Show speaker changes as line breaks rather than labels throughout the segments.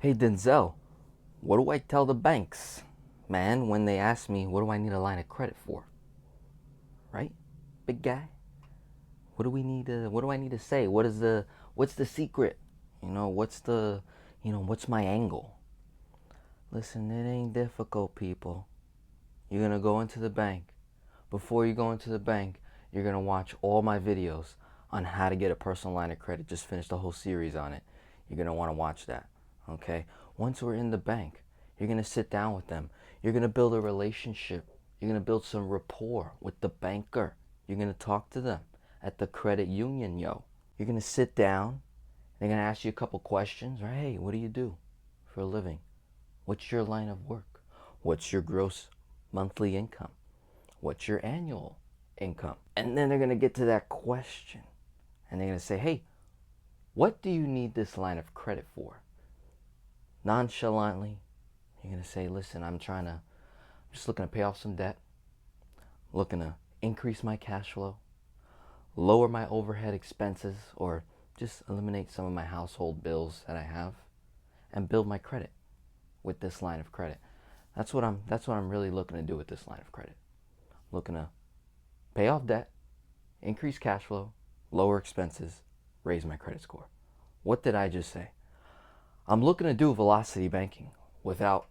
Hey Denzel, what do I tell the banks, man, when they ask me what do I need a line of credit for? Right? Big guy? What do I need to say? What's the secret? What's my angle? Listen, it ain't difficult, people. You're going to go into the bank. Before you go into the bank, you're going to watch all my videos on how to get a personal line of credit. Just finished a whole series on it. You're going to want to watch that. Okay? Once we're in the bank, you're going to sit down with them. You're going to build a relationship. You're going to build some rapport with the banker. You're going to talk to them at the credit union, yo. You're going to sit down. They're going to ask you a couple questions. Right? Hey, what do you do for a living? What's your line of work? What's your gross monthly income? What's your annual income? And then they're going to get to that question. And they're going to say, hey, what do you need this line of credit for? Nonchalantly, you're going to say, listen, I'm just looking to pay off some debt, looking to increase my cash flow, lower my overhead expenses, or just eliminate some of my household bills that I have, and build my credit with this line of credit. That's what I'm really looking to do with this line of credit. Looking to pay off debt, increase cash flow, lower expenses, raise my credit score. What did I just say? I'm looking to do velocity banking without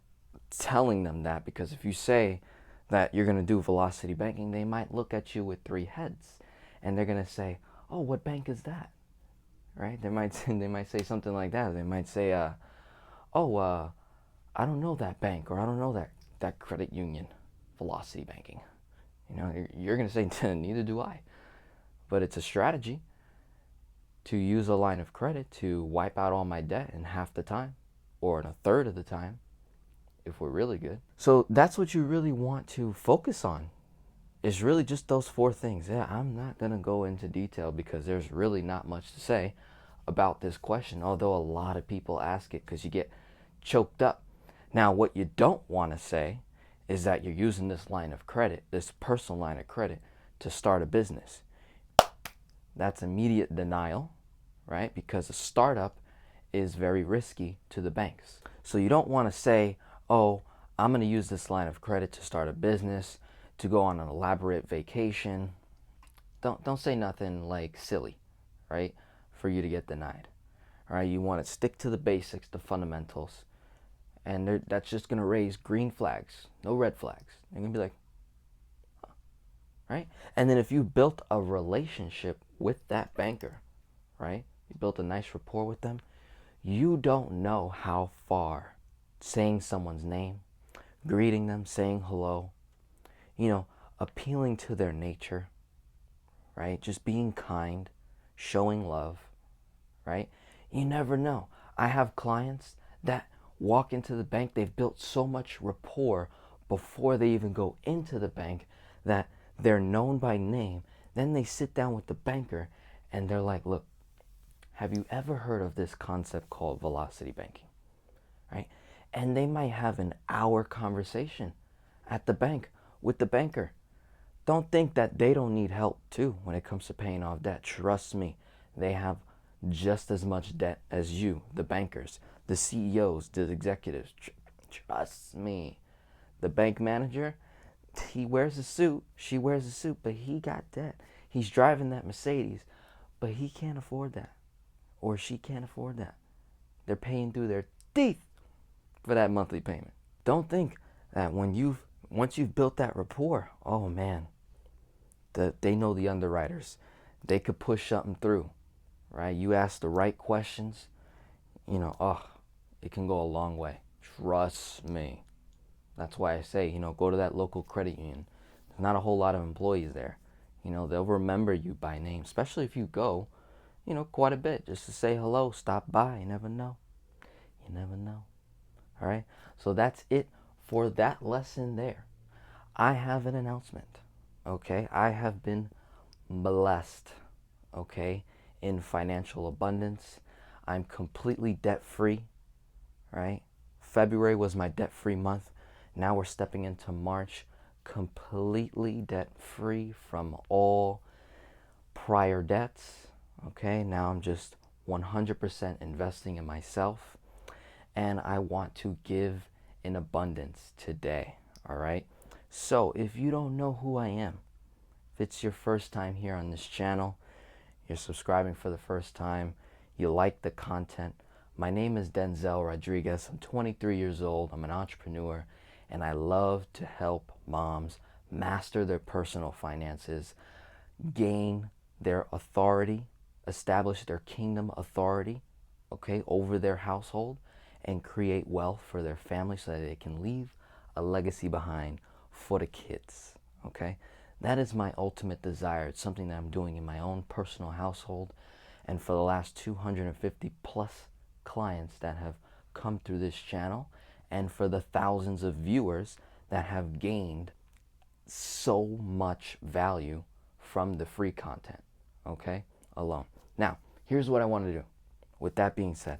telling them that, because if you say that you're going to do velocity banking, they might look at you with three heads and they're going to say, oh, what bank is that? Right? They might say something like that. They might say, I don't know that bank, or I don't know that credit union, velocity banking. You're going to say, neither do I. But it's a strategy to use a line of credit to wipe out all my debt in half the time, or in a third of the time, if we're really good. So that's what you really want to focus on, is really just those four things. Yeah, I'm not going to go into detail because there's really not much to say about this question, although a lot of people ask it because you get choked up. Now, what you don't want to say is that you're using this line of credit, this personal line of credit, to start a business. That's immediate denial, right? Because a startup is very risky to the banks. So you don't want to say, oh, I'm going to use this line of credit to start a business, to go on an elaborate vacation. Don't say nothing like silly, right? For you to get denied. All right, you want to stick to the basics, the fundamentals. And that's just going to raise green flags, no red flags. They're going to be like, huh, right? And then if you built a relationship with that banker, right? You built a nice rapport with them. You don't know how far saying someone's name, greeting them, saying hello, appealing to their nature, right? Just being kind, showing love, right? You never know. I have clients that walk into the bank, they've built so much rapport before they even go into the bank that they're known by name. Then they sit down with the banker and they're like, look, have you ever heard of this concept called velocity banking? Right? And they might have an hour conversation at the bank with the banker. Don't think that they don't need help too when it comes to paying off debt. Trust me, they have just as much debt as you, the bankers, the CEOs, the executives. Trust me. The bank manager, he wears a suit, she wears a suit, but he got debt. He's driving that Mercedes, but he can't afford that, or she can't afford that. They're paying through their teeth for that monthly payment. Don't think that once you've built that rapport, oh man, they know the underwriters. They could push something through, right? You ask the right questions, it can go a long way. Trust me. That's why I say, go to that local credit union. There's not a whole lot of employees there. They'll remember you by name, especially if you go, quite a bit, just to say hello, stop by. You never know. You never know. All right? So that's it for that lesson there. I have an announcement, okay? I have been blessed, okay, in financial abundance. I'm completely debt-free, right? February was my debt-free month. Now we're stepping into March, completely debt-free from all prior debts, okay? Now I'm just 100% investing in myself. and I want to give in abundance today. All right. So if you don't know who I am, if it's your first time here on this channel, you're subscribing for the first time, you like the content, my name is Denzel Rodriguez. I'm 23 years old. I'm an entrepreneur, and I love to help moms master their personal finances, gain their authority, establish their kingdom authority, okay, over their household, and create wealth for their family so that they can leave a legacy behind for the kids, okay? That is my ultimate desire. It's something that I'm doing in my own personal household, and for the last 250 plus clients that have come through this channel, and for the thousands of viewers that have gained so much value from the free content, okay, alone. Now, here's what I want to do. With that being said,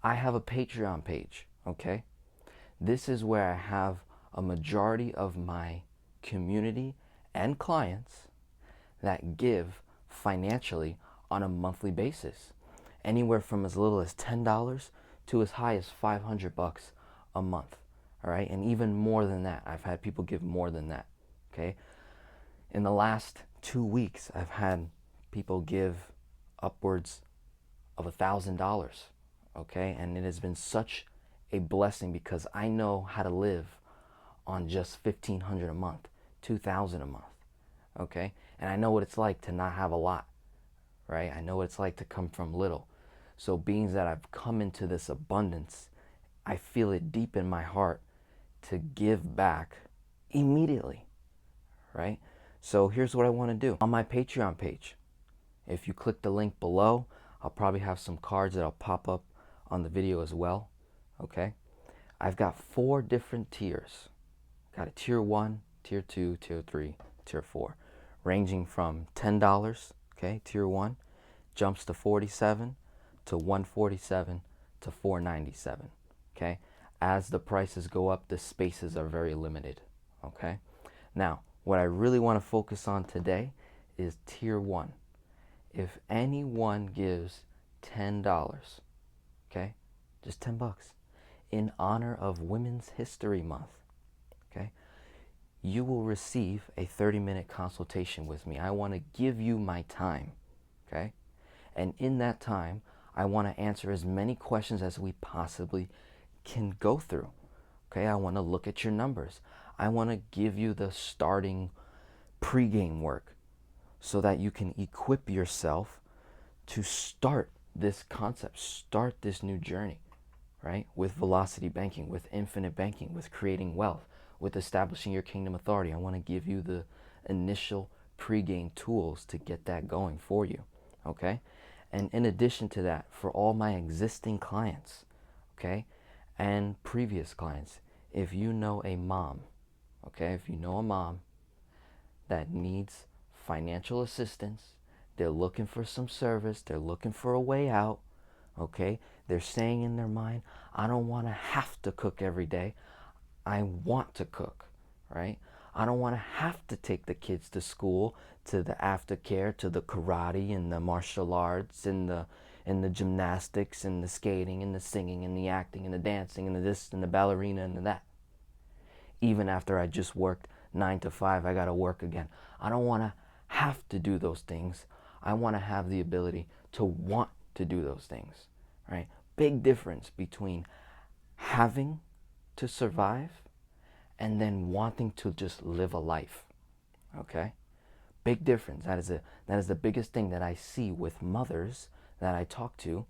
I have a Patreon page, okay? This is where I have a majority of my community and clients that give financially on a monthly basis, anywhere from as little as $10 to as high as $500 a month, all right? And even more than that. I've had people give more than that, okay? In the last 2 weeks, I've had people give upwards of $1,000, okay? And it has been such a blessing because I know how to live on just $1,500 a month, $2,000 a month, okay? And I know what it's like to not have a lot, right? I know what it's like to come from little. So being that I've come into this abundance, I feel it deep in my heart to give back immediately, right? So here's what I want to do. On my Patreon page, if you click the link below, I'll probably have some cards that'll pop up on the video as well, okay? I've got 4 different tiers. Got a tier 1, tier 2, tier 3, tier 4, ranging from $10, okay, tier 1, jumps to $47, to $147, to $497, okay? As the prices go up, the spaces are very limited, okay? Now, what I really want to focus on today is tier 1. If anyone gives $10, okay, just $10, in honor of Women's History Month, okay, you will receive a 30-minute consultation with me. I want to give you my time, okay? And in that time, I want to answer as many questions as we possibly can go through, okay? I want to look at your numbers. I want to give you the starting pregame work so that you can equip yourself to start this concept, start this new journey, right? With velocity banking, with infinite banking, with creating wealth, with establishing your kingdom authority. I want to give you the initial pregame tools to get that going for you, okay? And in addition to that, for all my existing clients, okay, and previous clients, if you know a mom, okay, if you know a mom that needs financial assistance, they're looking for some service, they're looking for a way out, okay, they're saying in their mind, I don't want to have to cook every day, I want to cook, right? I don't want to have to take the kids to school, to the aftercare, to the karate and the martial arts and the gymnastics and the skating and the singing and the acting and the dancing and the this and the ballerina and the that. Even after I just worked 9 to 5, I got to work again. I don't want to have to do those things. I want to have the ability to want to do those things, right? Big difference between having to survive and then wanting to just live a life, okay? Big difference. That is the biggest thing that I see with mothers that I talk to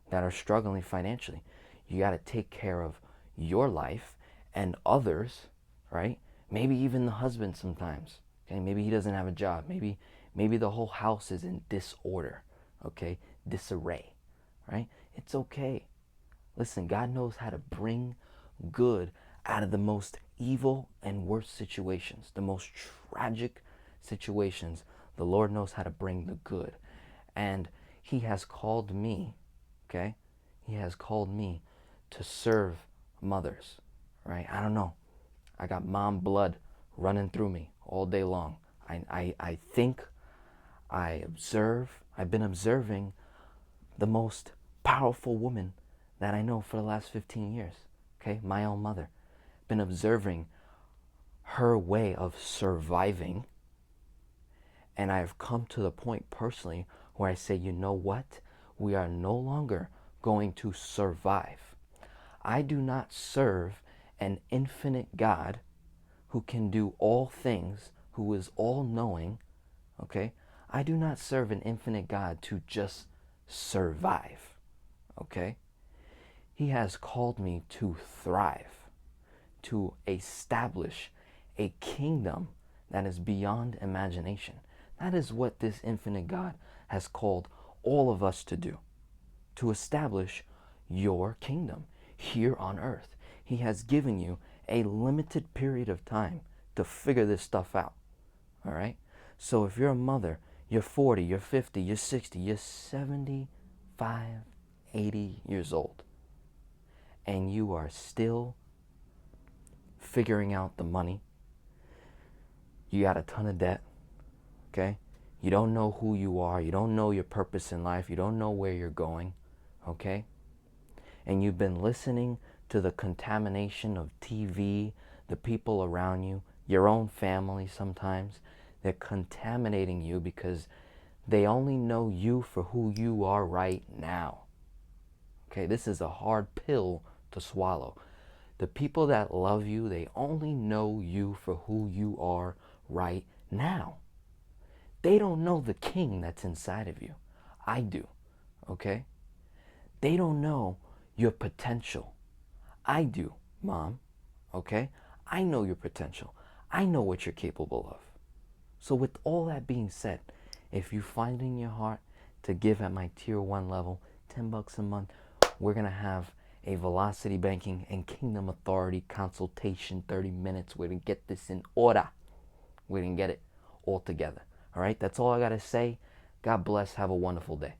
that are struggling financially. You got to take care of your life and others, right? Maybe even the husband sometimes, okay? Maybe he doesn't have a job. Maybe the whole house is in disorder, okay? Disarray, right? It's okay. Listen, God knows how to bring good out of the most evil and worst situations, the most tragic situations. The Lord knows how to bring the good. And he has called me, okay? He has called me to serve mothers, right? I don't know. I got mom blood running through me all day long. I think, I've been observing the most powerful woman that I know for the last 15 years, okay? My own mother. Been observing her way of surviving, and I've come to the point personally where I say, you know what? We are no longer going to survive. I do not serve an infinite God who can do all things, who is all-knowing, okay? I do not serve an infinite God to just survive, okay? He has called me to thrive, to establish a kingdom that is beyond imagination. That is what this infinite God has called all of us to establish your kingdom here on earth. He has given you a limited period of time to figure this stuff out, all right? So if you're a mother, you're 40, you're 50, you're 60, you're 75, 80 years old, and you are still figuring out the money, you got a ton of debt, okay? You don't know who you are, you don't know your purpose in life, you don't know where you're going, okay? And you've been listening to the contamination of TV, the people around you, your own family sometimes. They're contaminating you because they only know you for who you are right now. Okay, this is a hard pill to swallow. The people that love you, they only know you for who you are right now. They don't know the king that's inside of you. I do, okay? They don't know your potential. I do, Mom, okay? I know your potential. I know what you're capable of. So with all that being said, if you find in your heart to give at my tier 1 level, $10 a month, we're going to have a Velocity Banking and Kingdom Authority consultation, 30 minutes. We're going to get this in order. We're going to get it all together. All right, that's all I got to say. God bless. Have a wonderful day.